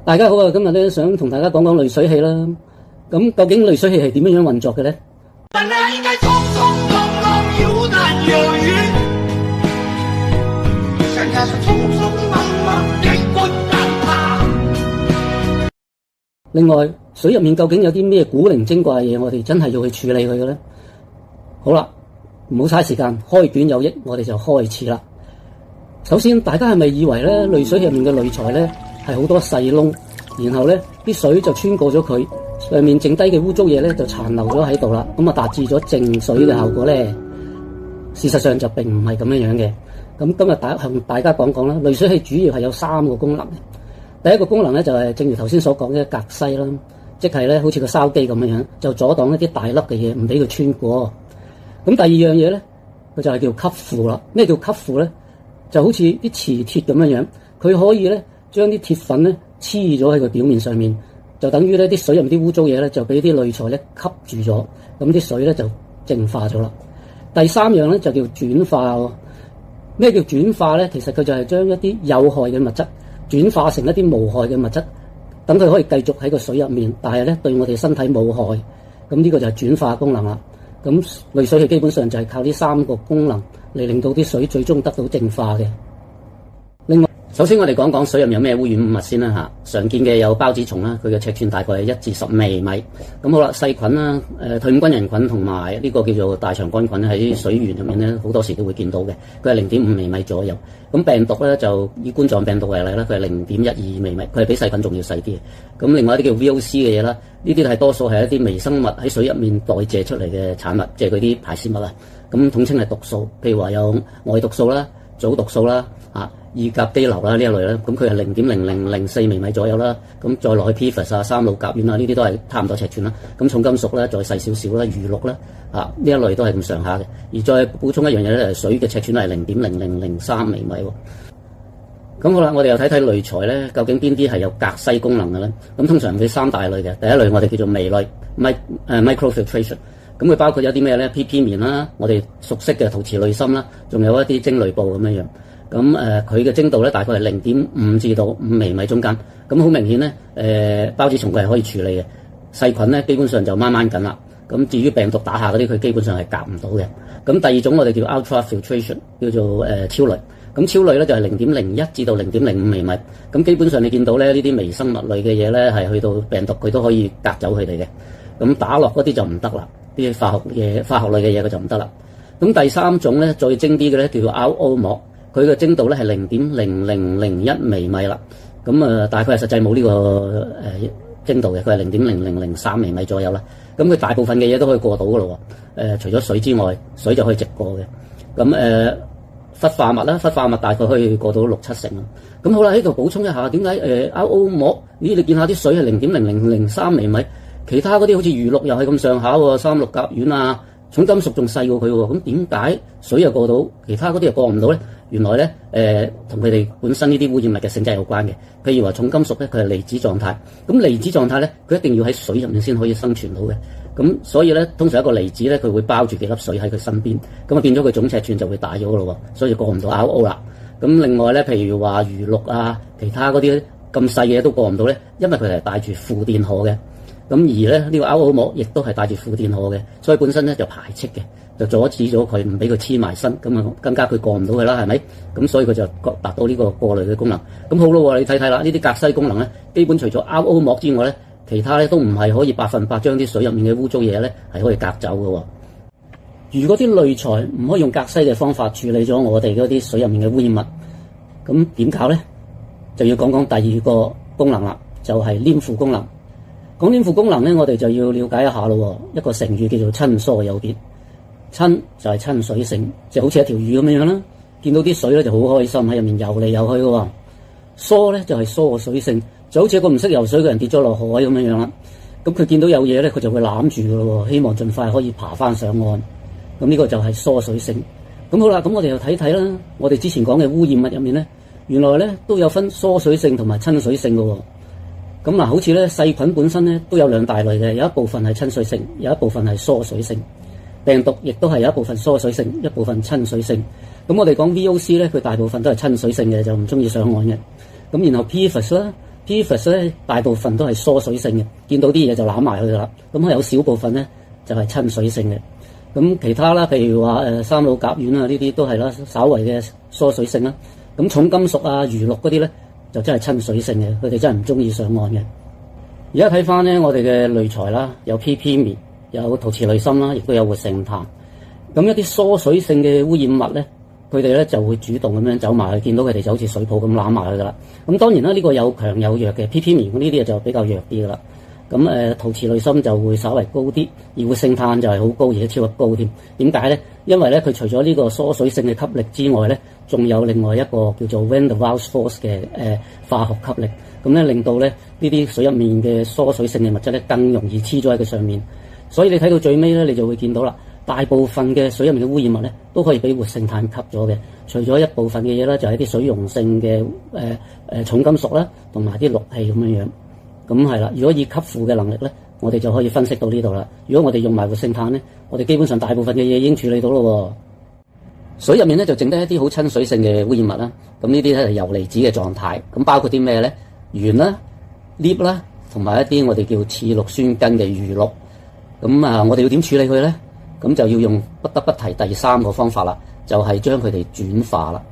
大家好啊！今日咧想同大家講講濾水器啦。咁究竟濾水器係點樣運作嘅咧？本來應該匆匆忙忙有難有餘，現在是匆匆忙忙連滾帶爬。另外，水入面究竟有啲咩古靈精怪嘅嘢，我哋真係要去處理佢嘅咧？好啦，唔好嘥時間，開卷有益，我哋就開始啦。首先，大家係咪以為咧濾水器入面嘅濾材咧係好多細窿，然後咧啲水就穿過咗佢，上面剩低嘅污糟嘢咧就殘留咗喺度啦，咁啊達至咗淨水嘅效果咧？事實上就並唔係咁樣樣嘅。咁今日向大家講講啦，濾水器主要係有3個功能嘅。第一個功能咧就係正如頭先所講嘅隔篩啦，即係咧好似個筲箕咁樣樣，就阻擋一啲大粒嘅嘢，唔俾佢穿過。咁第二樣嘢咧，佢就係叫吸附啦。咩叫吸附咧？就好似啲磁鐵咁樣樣，佢可以咧將啲鐵粉咧黐咗喺個表面上面，就等於咧啲水入面啲污糟嘢咧就俾啲濾材咧吸住咗，咁啲水咧就淨化咗啦。第三樣咧就叫轉化喎。咩叫轉化咧？其實佢就係將一啲有害嘅物質轉化成一啲無害嘅物質，等佢可以繼續喺個水入面，但係咧對我哋身體冇害。咁呢個就係轉化功能啦。咁濾水器基本上就係靠呢3個功能嚟令到啲水最終得到淨化嘅。另外，首先我哋講講水入面有咩污染物先啦嚇。常見嘅有孢子蟲啦，佢嘅尺寸大概係1至10微米。咁好啦，細菌啦，退伍軍人菌同埋呢個叫做大腸桿菌喺水源入面咧，好多時都會見到嘅。佢係0.5微米左右。咁病毒咧就以冠狀病毒為例啦，佢係0.12微米，佢係比細菌仲要細啲嘅。咁另外一啲叫 VOC 嘅嘢啦，呢啲係多數係一啲微生物喺水入面代謝出嚟嘅產物，即係嗰啲排泄物啊。咁統稱係毒素，譬如話有外毒素啦、組毒素啦、二甲基硫啦呢一類啦。咁佢係0.0004微米左右啦。咁再落去 PFAS 啊、三氯甲烷啊，呢啲都係差唔多尺寸啦。咁重金屬咧再細少少啦，餘氯啦呢一類都係咁上下嘅。而再補充一樣嘢咧，水嘅尺寸係0.0003微米喎。咁好啦，我哋又睇睇濾材咧，究竟邊啲係有隔篩功能嘅咧？咁通常佢3大類嘅，第一類我哋叫做微濾 microfiltration。咁佢包括有啲咩咧 ？PP 棉啦，我哋熟悉嘅陶瓷濾芯啦，仲有一啲蒸濾布咁樣樣。咁佢嘅精度咧大概係0.5至到5微米中間。咁好明顯咧，孢子蟲佢係可以處理嘅，細菌咧基本上就掹緊啦。咁至於病毒打下嗰啲，佢基本上係隔唔到嘅。咁第二種我哋叫 ultrafiltration， 叫做超濾。咁超濾咧就係0.01至到0.05微米。咁基本上你見到咧呢啲微生物類嘅嘢咧係去到病毒佢都可以隔走佢哋嘅。咁打落嗰啲就唔得啦。啲化學類嘅嘢佢就唔得啦。咁第三種咧再精啲嘅咧叫做 RO 膜，佢嘅精度咧係0.0001微米啦。咁大概係實際冇呢個精度嘅，佢係0.0003微米左右啦。咁佢大部分嘅嘢都可以過到噶咯喎。除咗水之外，水就可以直過嘅。咁氟化物啦，氟化物大概可以過到6-7成啦。咁好啦，喺度補充一下，點解RO 膜？咦，你見下啲水係0.0003微米？其他嗰啲好似餘氯又係咁上下喎，三氯甲烷啊，重金屬仲細過佢喎，咁點解水又過到，其他嗰啲又過唔到咧？原來咧同佢哋本身呢啲污染物嘅性質有關嘅。譬如話重金屬咧，佢係離子狀態，咁離子狀態咧，佢一定要喺水入面先可以生存到嘅。咁所以咧，通常一個離子咧，佢會包住幾粒水喺佢身邊，咁啊變咗佢總尺寸就會大咗嘅咯喎，所以過唔到 RO 啦。咁另外咧，譬如話餘氯啊，其他嗰啲咁細嘅嘢都過唔到咧，因為佢係帶住負電荷嘅。咁而咧呢個 RO 膜亦都係帶住負電荷嘅，所以本身咧就排斥嘅，就阻止咗佢唔俾佢黐埋身，咁啊更加佢過唔到佢啦，係咪？咁所以佢就達到呢個過濾嘅功能。咁好咯，你睇睇啦，呢啲隔篩功能咧，基本除咗 RO 膜之外咧，其他咧都唔係可以100%將啲水入面嘅污糟嘢咧係可以隔走嘅。如果啲濾材唔可以用隔篩嘅方法處理咗我哋嗰啲水入面嘅污染物，咁點搞咧？就要講講第二個功能啦，就係黏附功能。講黏附功能咧，我哋就要了解一下咯。一個成語叫做親疏有別，親就係親水性，就好似一條魚咁樣啦。見到啲水咧就好開心喺入面游嚟游去嘅。疏咧就係疏水性，就好似一個唔識游水嘅人跌咗落海咁樣啦。咁佢見到有嘢咧，佢就會攬住嘅咯，希望盡快可以爬翻上岸。咁呢個就係疏水性。咁好啦，咁我哋又睇睇啦。我哋之前講嘅污染物入面咧，原來咧都有分疏水性同埋親水性嘅。咁嗱，好似咧細菌本身咧都有2大類嘅，有一部分係親水性，有一部分係疏水性。病毒亦都係有一部分疏水性，一部分親水性。咁我哋講 VOC 咧，佢大部分都係親水性嘅，就唔中意上岸嘅。咁然後 PFAS 啦， PFAS 咧大部分都係疏水性嘅，見到啲嘢就攬埋去噶啦。咁有少部分咧就係親水性嘅。咁其他啦，譬如話三氯甲烷啊呢啲都係啦，稍為嘅疏水性啦。咁重金屬啊、餘氯嗰啲咧就真係親水性嘅，佢哋真係唔中意上岸嘅。而家睇翻咧，我哋嘅濾材啦，有 PP 棉，有陶瓷濾芯啦，亦都有活性炭。咁一啲疏水性嘅污染物咧，佢哋咧就會主動咁樣走埋去，見到佢哋就好似水泡咁攬埋去噶啦。咁當然啦，呢個有強有弱嘅 PP 棉呢啲就比較弱啲噶啦。咁陶瓷濾芯就會稍微高啲，而活性炭就係好高，而且超級高添。點解咧？因為咧佢除咗呢個疏水性嘅吸力之外咧，仲有另外一個叫做 van der Waals force 嘅化學吸力，咁咧令到咧呢啲水入面嘅疏水性嘅物質咧更容易黐咗喺佢上面。所以你睇到最尾咧，你就會見到啦，大部分嘅水入面嘅污染物咧都可以俾活性炭吸咗嘅，除咗一部分嘅嘢啦，就係啲水溶性嘅重金屬啦，同埋啲氯氣咁樣樣。咁係啦，如果以吸附嘅能力咧，我哋就可以分析到呢度啦。如果我哋用埋活性炭咧，我哋基本上大部分嘅嘢已經處理到咯。水入面咧就剩低一啲好親水性嘅污染物啦。咁呢啲咧係游離子嘅狀態。咁包括啲咩咧？鉛啦、鎳啦，同埋一啲我哋叫次氯酸根嘅餘氯。咁我哋要點處理佢咧？咁就要用不得不提第三個方法啦，就係將佢哋轉化啦。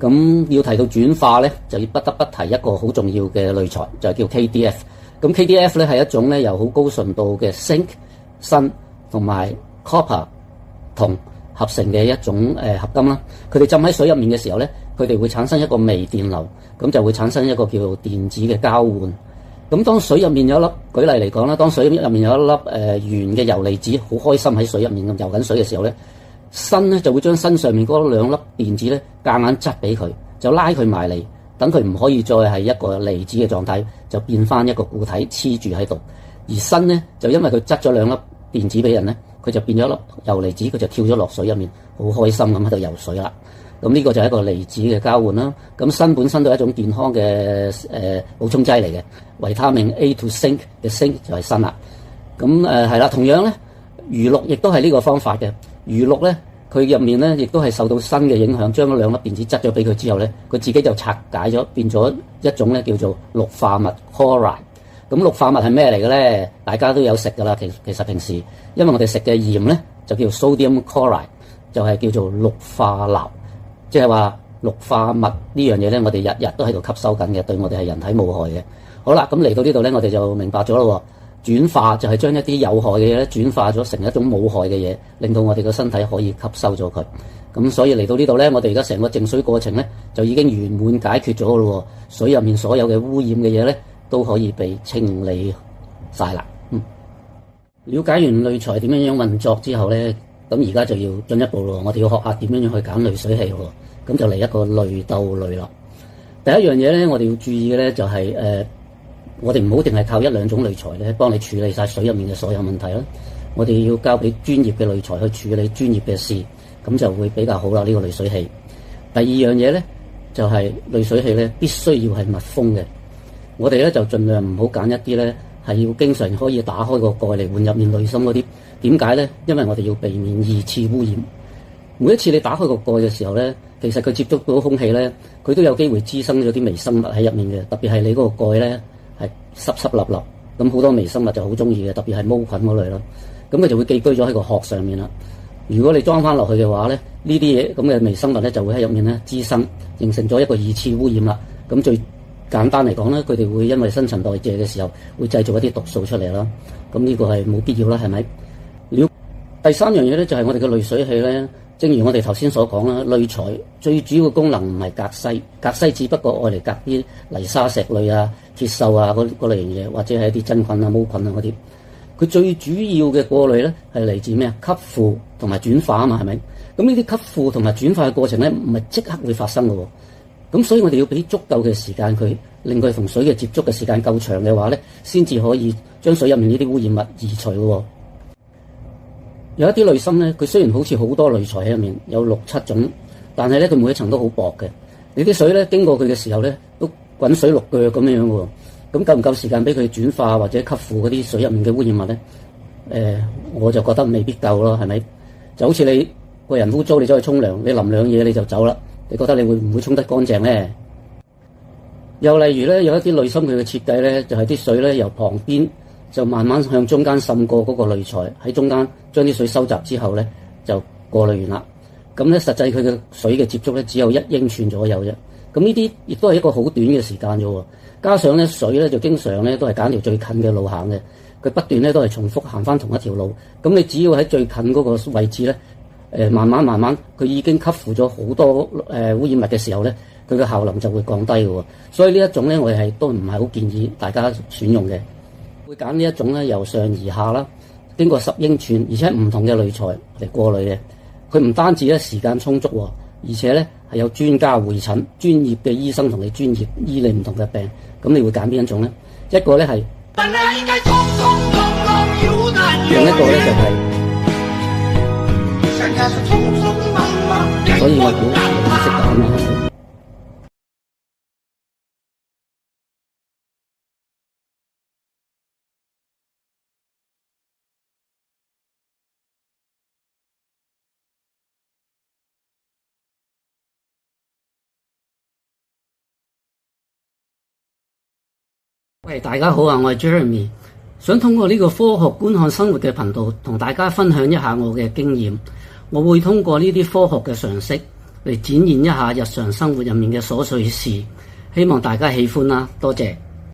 咁要提到轉化咧，就要不得不提一個好重要嘅濾材，就係叫 KDF。咁 KDF 咧係一種咧由好高純度嘅 zinc 砷同埋 copper 銅合成嘅一種合金啦。佢哋浸喺水入面嘅時候咧，佢哋會產生一個微電流，咁就會產生一個叫做電子嘅交換。咁當水入面有一粒，舉例嚟講啦，當水入面有一粒鉛嘅游離子，好開心喺水入面咁游緊水嘅時候咧，砷咧就會將身上面嗰兩粒電子咧夾硬執俾佢，就拉佢埋嚟，等佢唔可以再係一個離子嘅狀態，就變翻一個固體黐住喺度。而砷咧就因為佢執咗兩粒電子俾人咧，佢就變咗粒游離子，佢就跳咗落水入面，好開心咁喺度游水啦。咁呢個就係一個離子嘅交換啦。咁砷本身都係一種健康嘅補充劑嚟嘅，維他命 A to zinc 嘅 zinc 就係砷啦。咁係啦，同樣咧，餘氯亦都係呢個方法嘅。餘氯咧，佢入面咧亦都係受到砷嘅影響，將嗰兩粒電子執咗俾佢之後咧，佢自己就拆解咗，變咗一種咧叫做氯化物 chloride。咁氯化物係咩嚟嘅咧？大家都有食㗎啦。其實平時因為我哋食嘅鹽咧就叫 sodium chloride，就係叫做氯化鈉。即係話氯化物呢樣嘢咧，我哋日日都喺度吸收緊嘅，對我哋係人體冇害嘅。好啦，咁嚟到呢度咧，我哋就明白咗咯。轉化就係將一啲有害嘅嘢咧轉化咗成一種冇害嘅嘢，令到我哋個身體可以吸收咗佢。咁所以嚟到呢度咧，我哋而家成個淨水過程咧就已經圓滿解決咗咯。水入面所有嘅污染嘅嘢咧都可以被清理晒啦。了解完濾材點樣運作之後咧，咁而家就要進一步咯。我哋要學下點樣去揀濾水器喎。咁就嚟一個濾鬥濾啦。第一樣嘢咧，我哋要注意嘅咧就係我哋唔好淨係靠一兩種濾材咧幫你處理晒水入面嘅所有問題啦。我哋要交俾專業嘅濾材去處理專業嘅事，咁就會比較好啦。呢個濾水器。第二樣嘢咧就係濾水器咧必須要係密封嘅。我哋咧就盡量唔好揀一啲咧係要經常可以打開個蓋嚟換入面濾芯嗰啲。點解咧？因為我哋要避免二次污染。每一次你打開個蓋嘅時候咧，其實佢接觸到空氣咧，佢都有機會滋生咗啲微生物喺入面嘅。特別係你嗰個蓋咧係濕濕立立，咁好多微生物就好中意嘅，特別係毛菌嗰類咯。咁佢就會寄居咗喺個殼上面啦。如果你裝翻落去嘅話咧，呢啲嘢咁嘅微生物咧就會喺入面咧滋生，形成咗一個二次污染啦。咁最簡單嚟講咧，佢哋會因為新陳代謝嘅時候會製造一啲毒素出嚟啦。咁呢個係冇必要啦，係咪？第三樣嘢咧就係我哋嘅濾水器咧，正如我哋頭先所講啦，濾材最主要嘅功能唔係隔篩，隔篩只不過愛嚟隔啲泥沙石類啊、鐵鏽啊嗰類型嘢，或者係一啲真菌啊、毛菌啊嗰啲。佢最主要嘅過濾咧係嚟自咩啊？吸附同埋轉化啊嘛，係咪？咁呢啲吸附同埋轉化嘅過程咧，唔係即刻會發生嘅喎。咁所以我哋要俾足夠嘅時間佢，令佢同水嘅接觸嘅時間夠長嘅話咧，先至可以將水入面呢啲污染物移除嘅喎。有一啲濾芯咧，佢雖然好似好多濾材喺入面，有6、7種，但係咧佢每一層都好薄嘅。你啲水咧經過佢嘅時候咧，都滾水淥腳咁樣喎。咁夠唔夠時間俾佢轉化或者吸附嗰啲水入面嘅污染物咧？我就覺得未必夠咯，係咪？就好似你個人污糟，你走去沖涼，你淋兩嘢你就走啦。你覺得你會唔會沖得乾淨咧？又例如咧，有一啲濾芯佢嘅設計咧，就係啲水咧由旁邊就慢慢向中間滲過嗰個濾材，喺中間將啲水收集之後咧就過濾完啦。咁咧實際佢嘅水嘅接觸咧只有1英寸左右啫。咁呢啲亦都係一個好短嘅時間啫喎。加上咧水咧就經常咧都係揀條最近嘅路行嘅，佢不斷咧都係重複行翻同一條路。咁你只要喺最近嗰個位置咧，慢慢佢已經吸附咗好多污染物嘅時候咧，佢嘅效能就會降低嘅喎。所以呢一種咧，我哋都唔係好建議大家選用嘅。會揀呢一種咧由上而下啦，經過10英寸，而且唔同嘅濾材嚟過濾嘅。佢唔單止咧時間充足喎，而且咧係有專家會診，專業嘅醫生同你專業醫你唔同嘅病。咁你會揀邊一種咧？一個咧係，另一個咧就係。所以我估你識揀啦。喂，大家好啊，我係 Jeremy， 想通過呢個科學觀看生活嘅頻道，同大家分享一下我嘅經驗。我會通過呢啲科學嘅常識嚟展現一下日常生活入面嘅瑣碎事，希望大家喜歡啦，多謝。